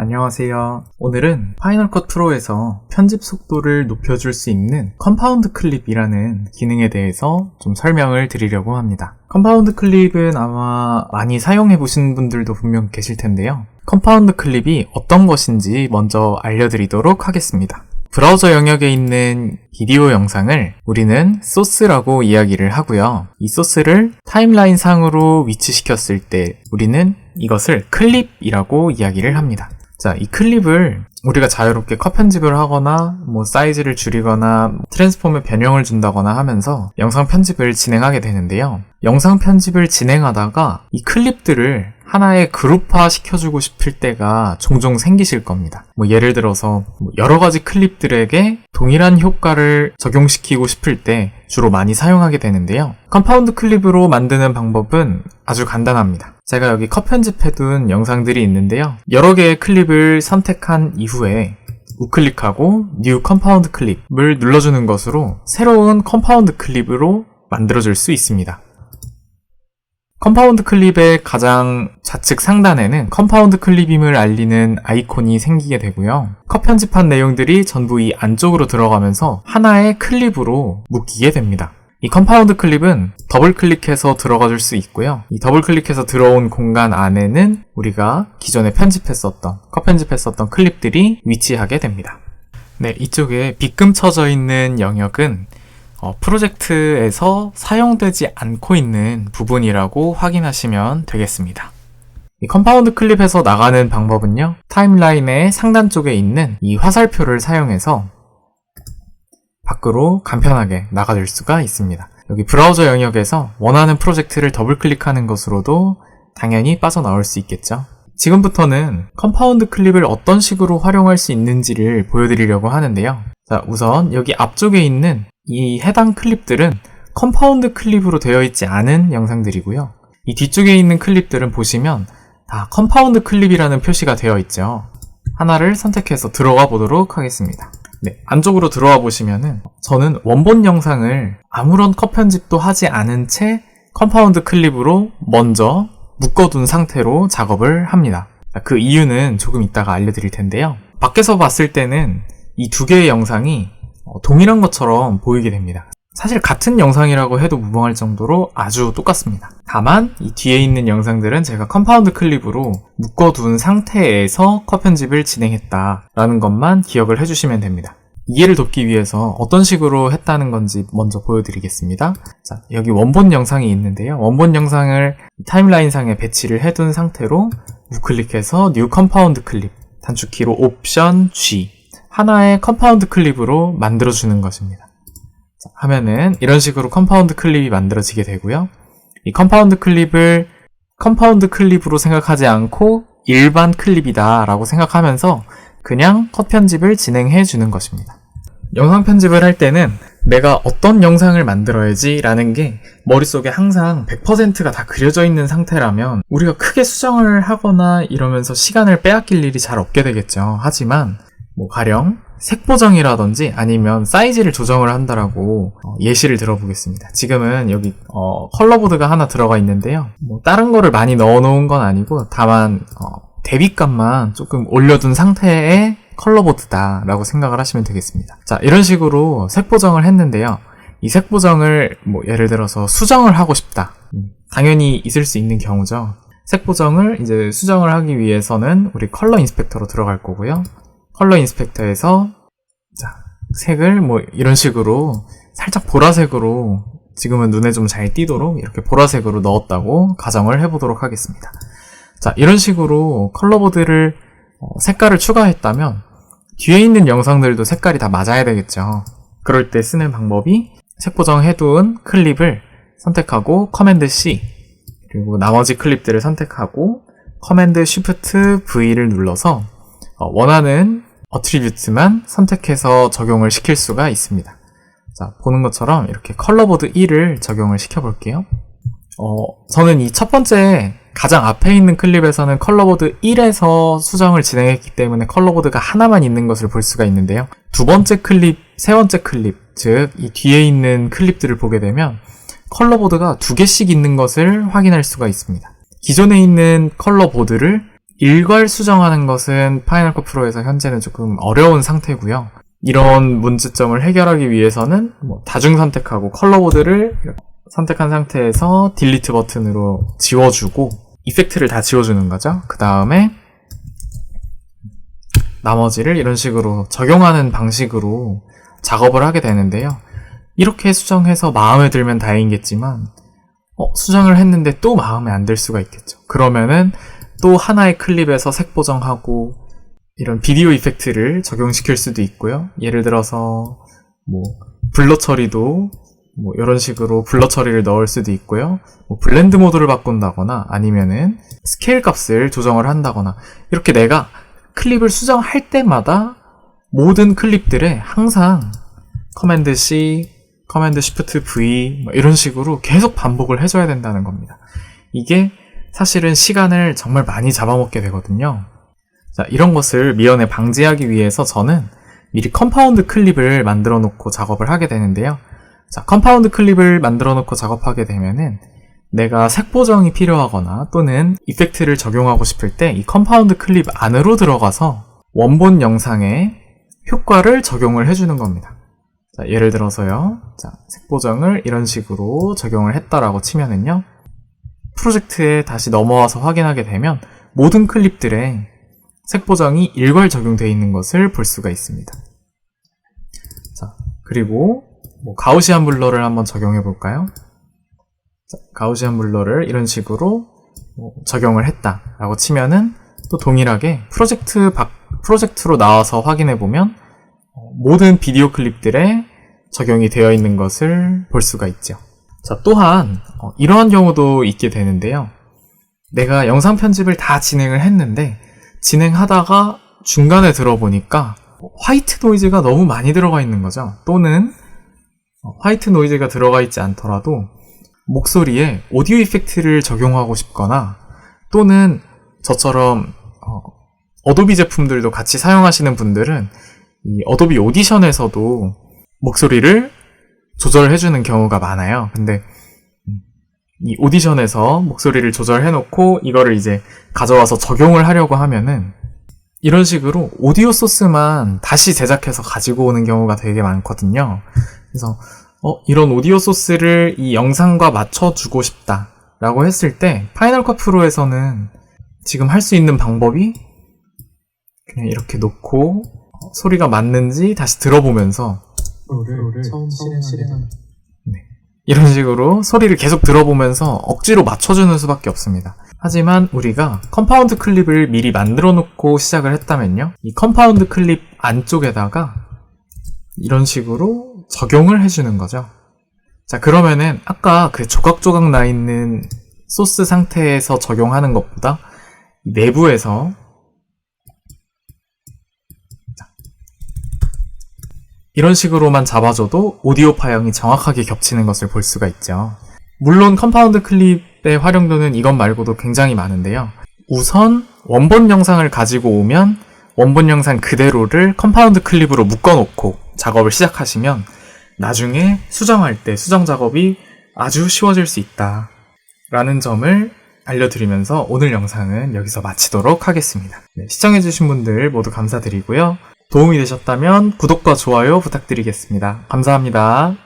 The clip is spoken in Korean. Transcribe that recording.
안녕하세요. 오늘은 파이널 컷 프로에서 편집 속도를 높여줄 수 있는 컴파운드 클립이라는 기능에 대해서 좀 설명을 드리려고 합니다. 컴파운드 클립은 아마 많이 사용해 보신 분들도 분명 계실 텐데요. 컴파운드 클립이 어떤 것인지 먼저 알려드리도록 하겠습니다. 브라우저 영역에 있는 비디오 영상을 우리는 소스라고 이야기를 하고요. 이 소스를 타임라인 상으로 위치시켰을 때 우리는 이것을 클립이라고 이야기를 합니다. 자, 이 클립을 우리가 자유롭게 컷 편집을 하거나 사이즈를 줄이거나 트랜스폼에 변형을 준다거나 하면서 영상 편집을 진행하게 되는데요. 영상 편집을 진행하다가 이 클립들을 하나의 그룹화 시켜주고 싶을 때가 종종 생기실 겁니다. 예를 들어서 여러 가지 클립들에게 동일한 효과를 적용시키고 싶을 때 주로 많이 사용하게 되는데요. 컴파운드 클립으로 만드는 방법은 아주 간단합니다. 제가 여기 컷 편집해둔 영상들이 있는데요. 여러 개의 클립을 선택한 이후에 우클릭하고 New Compound 클립을 눌러주는 것으로 새로운 컴파운드 클립으로 만들어줄 수 있습니다. 컴파운드 클립의 가장 좌측 상단에는 컴파운드 클립임을 알리는 아이콘이 생기게 되고요. 컷 편집한 내용들이 전부 이 안쪽으로 들어가면서 하나의 클립으로 묶이게 됩니다. 이 컴파운드 클립은 더블 클릭해서 들어가 줄 수 있고요. 이 더블 클릭해서 들어온 공간 안에는 우리가 기존에 컷 편집했었던 클립들이 위치하게 됩니다. 네, 이쪽에 빗금 쳐져 있는 영역은 프로젝트에서 사용되지 않고 있는 부분이라고 확인하시면 되겠습니다. 이 컴파운드 클립에서 나가는 방법은요, 타임라인의 상단 쪽에 있는 이 화살표를 사용해서 밖으로 간편하게 나가줄 수가 있습니다. 여기 브라우저 영역에서 원하는 프로젝트를 더블 클릭하는 것으로도 당연히 빠져나올 수 있겠죠. 지금부터는 컴파운드 클립을 어떤 식으로 활용할 수 있는지를 보여드리려고 하는데요. 자, 우선 여기 앞쪽에 있는 이 해당 클립들은 컴파운드 클립으로 되어 있지 않은 영상들이고요. 이 뒤쪽에 있는 클립들은 보시면 다 컴파운드 클립이라는 표시가 되어 있죠. 하나를 선택해서 들어가 보도록 하겠습니다. 네, 안쪽으로 들어와 보시면은 저는 원본 영상을 아무런 컷 편집도 하지 않은 채 컴파운드 클립으로 먼저 묶어둔 상태로 작업을 합니다. 그 이유는 조금 이따가 알려드릴 텐데요. 밖에서 봤을 때는 이 두 개의 영상이 동일한 것처럼 보이게 됩니다. 사실 같은 영상이라고 해도 무방할 정도로 아주 똑같습니다. 다만 이 뒤에 있는 영상들은 제가 컴파운드 클립으로 묶어둔 상태에서 컷 편집을 진행했다라는 것만 기억을 해주시면 됩니다. 이해를 돕기 위해서 어떤 식으로 했다는 건지 먼저 보여드리겠습니다. 자, 여기 원본 영상이 있는데요. 원본 영상을 타임라인상에 배치를 해둔 상태로 우클릭해서 New Compound 클립, 단축키로 옵션 G, 하나의 컴파운드 클립으로 만들어주는 것입니다. 자, 하면은 이런 식으로 컴파운드 클립이 만들어지게 되고요. 이 컴파운드 클립을 컴파운드 클립으로 생각하지 않고 일반 클립이다 라고 생각하면서 그냥 컷 편집을 진행해 주는 것입니다. 영상 편집을 할 때는 내가 어떤 영상을 만들어야지 라는 게 머릿속에 항상 100%가 다 그려져 있는 상태라면 우리가 크게 수정을 하거나 이러면서 시간을 빼앗길 일이 잘 없게 되겠죠. 하지만 가령 색 보정이라든지 아니면 사이즈를 조정을 한다라고 예시를 들어보겠습니다. 지금은 여기 컬러보드가 하나 들어가 있는데요. 다른 거를 많이 넣어놓은 건 아니고 다만 대비값만 조금 올려둔 상태의 컬러보드다 라고 생각을 하시면 되겠습니다. 자, 이런 식으로 색 보정을 했는데요. 이 색 보정을 예를 들어서 수정을 하고 싶다. 당연히 있을 수 있는 경우죠. 색 보정을 이제 수정을 하기 위해서는 우리 컬러 인스펙터로 들어갈 거고요. 컬러 인스펙터에서 자, 색을 이런 식으로 살짝 보라색으로 지금은 눈에 좀 잘 띄도록 이렇게 보라색으로 넣었다고 가정을 해보도록 하겠습니다. 자, 이런 식으로 컬러보드를 색깔을 추가했다면 뒤에 있는 영상들도 색깔이 다 맞아야 되겠죠. 그럴 때 쓰는 방법이 색 보정해둔 클립을 선택하고 커맨드 C, 그리고 나머지 클립들을 선택하고 커맨드 쉬프트 V를 눌러서 원하는 어트리뷰트만 선택해서 적용을 시킬 수가 있습니다. 자, 보는 것처럼 이렇게 컬러보드 1을 적용을 시켜볼게요. 저는 이 첫 번째 가장 앞에 있는 클립에서는 컬러보드 1에서 수정을 진행했기 때문에 컬러보드가 하나만 있는 것을 볼 수가 있는데요. 두 번째 클립, 세 번째 클립, 즉 이 뒤에 있는 클립들을 보게 되면 컬러보드가 두 개씩 있는 것을 확인할 수가 있습니다. 기존에 있는 컬러보드를 일괄 수정하는 것은 파이널 컷 프로에서 현재는 조금 어려운 상태고요. 이런 문제점을 해결하기 위해서는 다중 선택하고 컬러보드를 선택한 상태에서 딜리트 버튼으로 지워주고 이펙트를 다 지워주는 거죠. 그 다음에 나머지를 이런 식으로 적용하는 방식으로 작업을 하게 되는데요. 이렇게 수정해서 마음에 들면 다행이겠지만 수정을 했는데 또 마음에 안 들 수가 있겠죠. 그러면은 또 하나의 클립에서 색 보정하고 이런 비디오 이펙트를 적용시킬 수도 있고요. 예를 들어서 블러 처리도 이런 식으로 블러 처리를 넣을 수도 있고요. 블렌드 모드를 바꾼다거나 아니면은 스케일 값을 조정을 한다거나 이렇게 내가 클립을 수정할 때마다 모든 클립들에 항상 커맨드 C, 커맨드 Shift V 이런 식으로 계속 반복을 해줘야 된다는 겁니다. 이게 사실은 시간을 정말 많이 잡아먹게 되거든요. 자, 이런 것을 미연에 방지하기 위해서 저는 미리 컴파운드 클립을 만들어 놓고 작업을 하게 되는데요. 자, 컴파운드 클립을 만들어 놓고 작업하게 되면은 내가 색 보정이 필요하거나 또는 이펙트를 적용하고 싶을 때 이 컴파운드 클립 안으로 들어가서 원본 영상에 효과를 적용을 해주는 겁니다. 자, 예를 들어서요. 자, 색 보정을 이런 식으로 적용을 했다라고 치면은요. 프로젝트에 다시 넘어와서 확인하게 되면 모든 클립들에 색 보정이 일괄 적용되어 있는 것을 볼 수가 있습니다. 자, 그리고 가우시안 블러를 한번 적용해 볼까요? 자, 가우시안 블러를 이런 식으로 적용을 했다라고 치면은 또 동일하게 프로젝트로 나와서 확인해 보면 모든 비디오 클립들에 적용이 되어 있는 것을 볼 수가 있죠. 자, 또한 이러한 경우도 있게 되는데요. 내가 영상 편집을 다 진행을 했는데 진행하다가 중간에 들어보니까 화이트 노이즈가 너무 많이 들어가 있는 거죠. 또는 화이트 노이즈가 들어가 있지 않더라도 목소리에 오디오 이펙트를 적용하고 싶거나 또는 저처럼 어도비 제품들도 같이 사용하시는 분들은 이 어도비 오디션에서도 목소리를 조절해주는 경우가 많아요. 근데 이 오디션에서 목소리를 조절해놓고 이거를 이제 가져와서 적용을 하려고 하면은 이런 식으로 오디오 소스만 다시 제작해서 가지고 오는 경우가 되게 많거든요. 그래서 이런 오디오 소스를 이 영상과 맞춰주고 싶다 라고 했을 때 파이널 컷 프로에서는 지금 할 수 있는 방법이 그냥 이렇게 놓고 소리가 맞는지 다시 들어보면서 처음 실행하는 이런 식으로 소리를 계속 들어보면서 억지로 맞춰주는 수밖에 없습니다. 하지만 우리가 컴파운드 클립을 미리 만들어 놓고 시작을 했다면요. 이 컴파운드 클립 안쪽에다가 이런 식으로 적용을 해주는 거죠. 자, 그러면은 아까 그 조각조각 나 있는 소스 상태에서 적용하는 것보다 내부에서 이런 식으로만 잡아줘도 오디오 파형이 정확하게 겹치는 것을 볼 수가 있죠. 물론 컴파운드 클립의 활용도는 이것 말고도 굉장히 많은데요. 우선 원본 영상을 가지고 오면 원본 영상 그대로를 컴파운드 클립으로 묶어놓고 작업을 시작하시면 나중에 수정할 때 수정 작업이 아주 쉬워질 수 있다 라는 점을 알려드리면서 오늘 영상은 여기서 마치도록 하겠습니다. 네, 시청해주신 분들 모두 감사드리고요. 도움이 되셨다면 구독과 좋아요 부탁드리겠습니다. 감사합니다.